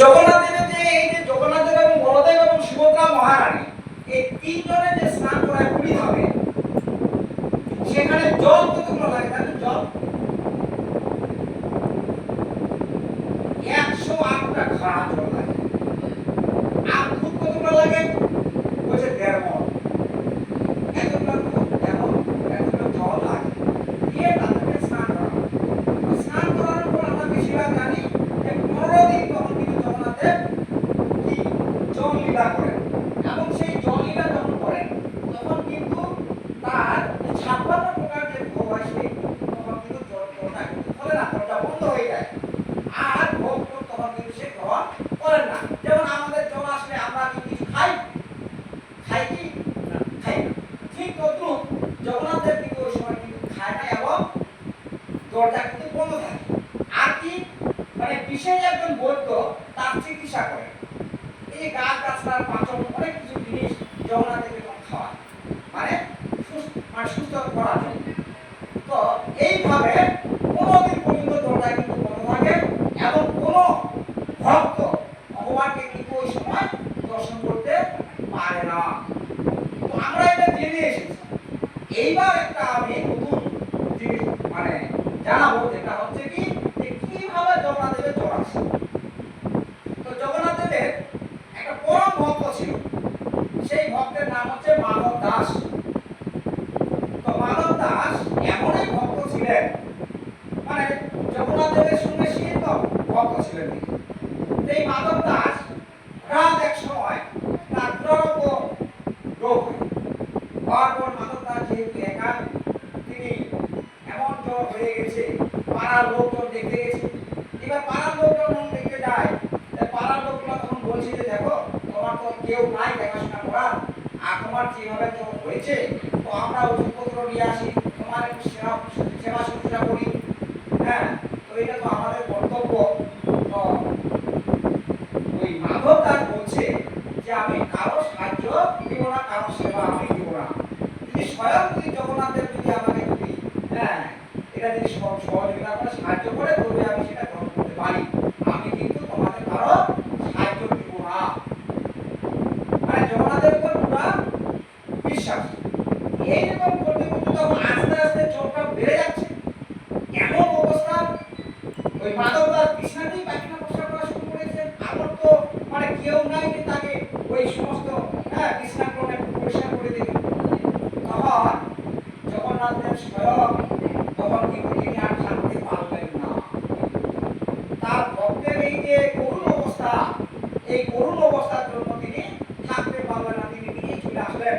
জগন্নাথ দেবের যে এই যে জগন্নাথ দেব এবং বলদেব এবং সুভদ্রা মহারানী এই তিনজনের যে স্নান করায় পুরী হবে সেখানে জল কতগুলো লাগে জানেন? জল 108টা খাড়া জল লাগে। আর দুধ কতগুলো লাগে? বলছে 1.5 মণ। এতগুলো দুধ এবং এতগুলো জল লাগে দিয়ে তাদেরকে স্নান করানো। স্নান করানোর পর আমরা বেশিরভাগ জানি যে 15 দিন তখন কিন্তু জগন্নাথ দেব কি জল লীলা করেন এবং সেই জল লীলা যখন করেন তখন কিন্তু তার 56 প্রকার যে ভোগ হয় সেই তখন কিন্তু জলটা কিন্তু ফলে না, জলটা বন্ধ হয়ে যায়। আর ভোগ তখন কিন্তু সে গ্রহণ করেন না। যেমন আমাদের জল আসলে আমরা কি কিছু খাই? খাই কি? খাই না। ঠিক তদ্রুপ জগন্নাথ দেব কিন্তু ওই সময় কিন্তু খায় না এবং জলটা কিন্তু বন্ধ থাকে। আর কি মানে বিশেষ একজন বৈদ্য তার চিকিৎসা করে। এই গাছ গাছলার পাচন অনেক কিছু জিনিস জগন্নাথ দেবকে খাওয়ায় মানে সুস্থ করার জন্য। তো এইভাবে 15 দিন পর্যন্ত জলটা কিন্তু বন্ধ থাকে এবং কোনো ভক্ত ভগবানকে কিন্তু ওই সময় দর্শন করতে পারে না। তো আমরা এটা জেনে এসেছি। এইবার একটা আমি নতুন জিনিস মানে জানাবো, যেটা হচ্ছে কি যে কিভাবে জগন্নাথ দেবের জ্বর আসে। তো জগন্নাথ দেবের একটা পরম ভক্ত ছিল, সেই ভক্তের নাম হচ্ছে মাধব দাস। তো মাধব দাস এমনই ভক্ত ছিলেন মানে জগন্নাথ দেবের সঙ্গে সীমিত ভক্ত ছিলেন। এই মাধব দাস হঠাৎ এক সময় তার দুরারোগ্য রোগ হওয়ার পর মাধব দাস যেহেতু একা, তিনি এমন জ্বর হয়ে গেছে, পাড়ার লোকজন দেখতে গেছে। এবার পাড়ার লোকজন যখন দেখতে যায়, পাড়ার লোকগুলো তখন বলছে যে দেখো তোমার তো কেউ নাই দেখাশোনা করার, আর তোমার যেভাবে জ্বর হয়েছে তো আমরা ওষুধপত্র নিয়ে আসি, তোমার একটু সেবা শুশ্রূষা করি। হ্যাঁ, তো এটা তো আমাদের কর্তব্য। তো ওই মাধব দাস বলছে যে আমি কারো সাহায্য দিব না, কারো সেবা আমি দিব না। যদি স্বয়ং যদি জগন্নাথ দেব যদি আমাকে যদি এটা যদি সহযোগিতা করে সাহায্য করে তবে আমি সেটা গ্রহণ করতে পারি। আমি কিন্তু তোমাদের কারো সাহায্য দিব না। মানে জগন্নাথের উপর পুরা বিশ্বাস। এইরকম করতে করতে তখন আস্তে আস্তে জ্বরটা বেড়ে যাচ্ছে। এমন অবস্থা ওই মাধব দাস বিছানাতেই পায়খানা প্রস্রাব করা শুরু করেছেন। আমার তো মানে কেউ নাই যে তাকে ওই সমস্ত বিছানাগুলো একটু পরিষ্কার করে দেবে। তখন জগন্নাথ দেব স্বয়ং তখন কিন্তু তিনি আর থাকতে পারলেন না। তার ভক্তের এই যে করুণ অবস্থা, এই করুণ অবস্থার জন্য তিনি থাকতে পারলেন না, তিনি নিজেই চলে আসলেন।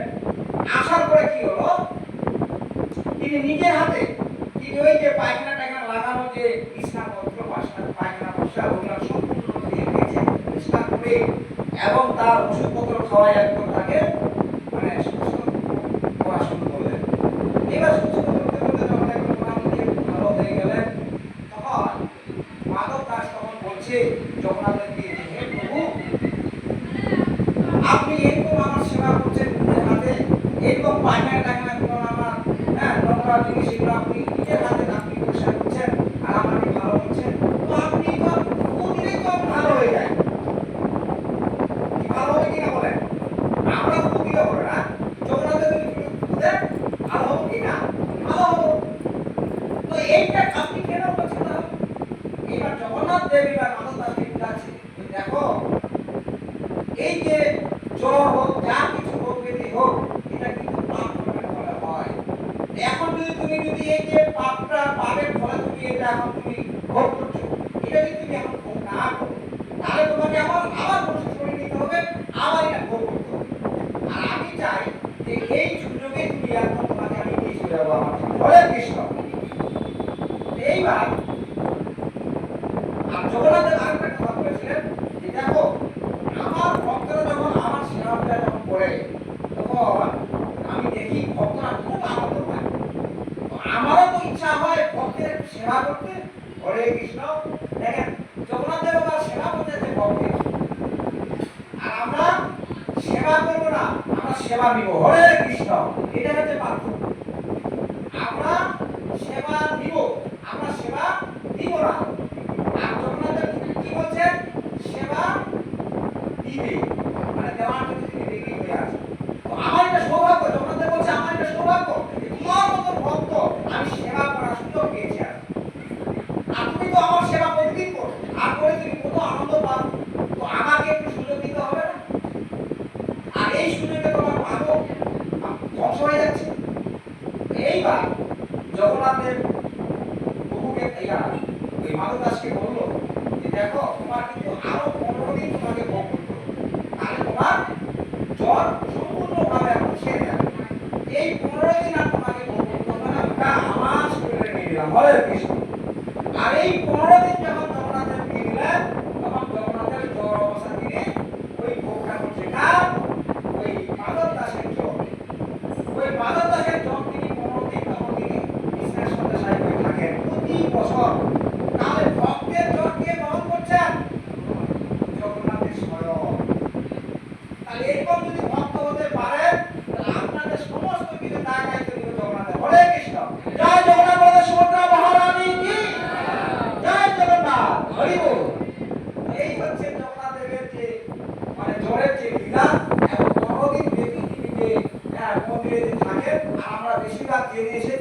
আসার পরে কি হলো, তিনি নিজের হাতে তিনি ওই যে পায়খানা টায়খানা লাগানো যে বিছানাপত্র পায়খানা প্রস্রাব ওগুলো সম্পূর্ণ দিয়ে দিয়েছে পরিষ্কার করে এবং তার ওষুধপত্র খাওয়াই একদম তাকে মানে সুস্থ করা শুরু করলেন। এবার সুস্থ করতে করতে যখন একদম মোটামুটি ভালো হয়ে গেলেন, তখন মাধব দাস তখন বলছে জগন্নাথকে যে হে প্রভু, আপনি এরকম আমার সেবা করছেন নিজের হাতে, এরকম পায়খানা টায়খানা গুলো আমার নোংরা জিনিস এগুলো আপনি নিজের হাতে আপনি পরিষ্কার করছেন আর আমাকে ভালো করছেন। তো আপনি তো প্রতিদিন তো ভালো হয়ে যায়, কি ভালো হবে কিনা বলেন? আমরা প্রতিদিন হবে না, জগন্নাথের ভালো হবে কিনা? ভালো হবো। তো এইটা আপনি কেন বলছেন না? এবার জগন্নাথ দেব এবার মাধব দাসকে বুঝাচ্ছে, দেখো এই যে জ্বর হোক যা কিছু হোক ব্যাধি হোক এটা কিন্তু পাপ কর্মের ফলে হয়। এখন যদি তুমি এই যে পাপের ফলে তুমি এটা এখন তুমি ভোগ করছো, এটা যদি তুমি এখন ভোগ না করো তাহলে তোমাকে আবার বসে করে নিতে হবে, আবার এটা ভোগ করতে হবে। আর আমি চাই যে এই সুযোগে তুমি এখন তোমাকে আমি নিয়ে চলে যাবো আমার হরে কৃষ্ণ। এইবার আর জগন্নাথ দেব আরেকটা কথা বলেছিলেন যে দেখো আমার ভক্তরা যখন আমার সেবা যখন করে তখন আমি দেখি ভক্তরা খুব আনন্দ পায়। তো আমারও তো ইচ্ছা হয় ভক্তের একটু সেবা করতে। হরে কৃষ্ণ। দেখেন জগন্নাথ দেব আবার সেবা করতেছে ভক্তের, আর আমরা সেবা করবো না, আমরা সেবা নিব। হরে কৃষ্ণ। এটা হচ্ছে পার্থক্য। আমরা সেবা নিব, আমরা সেবা দিব না। আর জগন্নাথ দেব কি বলছেন? সেবা দেখো তোমার কিন্তু আরো 15 দিন তোমাকে ভোগ করতে হবে। তাহলে তোমার জ্বর সম্পূর্ণভাবে এখন সেরে যাবে। এই 15 দিন আর তোমাকে ভোগ করতে হবে না, ওটা আমার শরীরে নিয়ে নিলাম, হরে কৃষ্ণ। আর এই 15 দিন যখন জগন্নাথের নিয়ে নিলেন, তখন জগন্নাথের জ্বর অবস্থা তিনি ওই ভোগ ঠাকুর যেটা ওই মাধব দাসের জ্বর, ওই মাধব দাসের জ্বর তিনি 15 দিন তখন তিনি কৃষ্ণের সঙ্গে সাই হয়ে থাকেন প্রতি বছর। তাহলে ভক্তের জ্বর কে বহন করছেন? জগন্নাথের স্বয়ং। তাহলে এরকম যদি ভক্ত হতে পারে, তাহলে আপনাদের সমস্ত কিছু দায় দায়িত্ব নিবে জগন্নাথের। হরে কৃষ্ণ। জয় জগন্নাথ বলতে সুভদ্রা মহারানী কি জয়। জগন্নাথ হরি বল। এই হচ্ছে জগন্নাথ দেবের যে মানে জ্বরের যে লীলা, এবং 15 দিন ব্যাপী তিনি যে মন্দিরে যে থাকেন, আর আমরা বেশিরভাগ জেনে এসে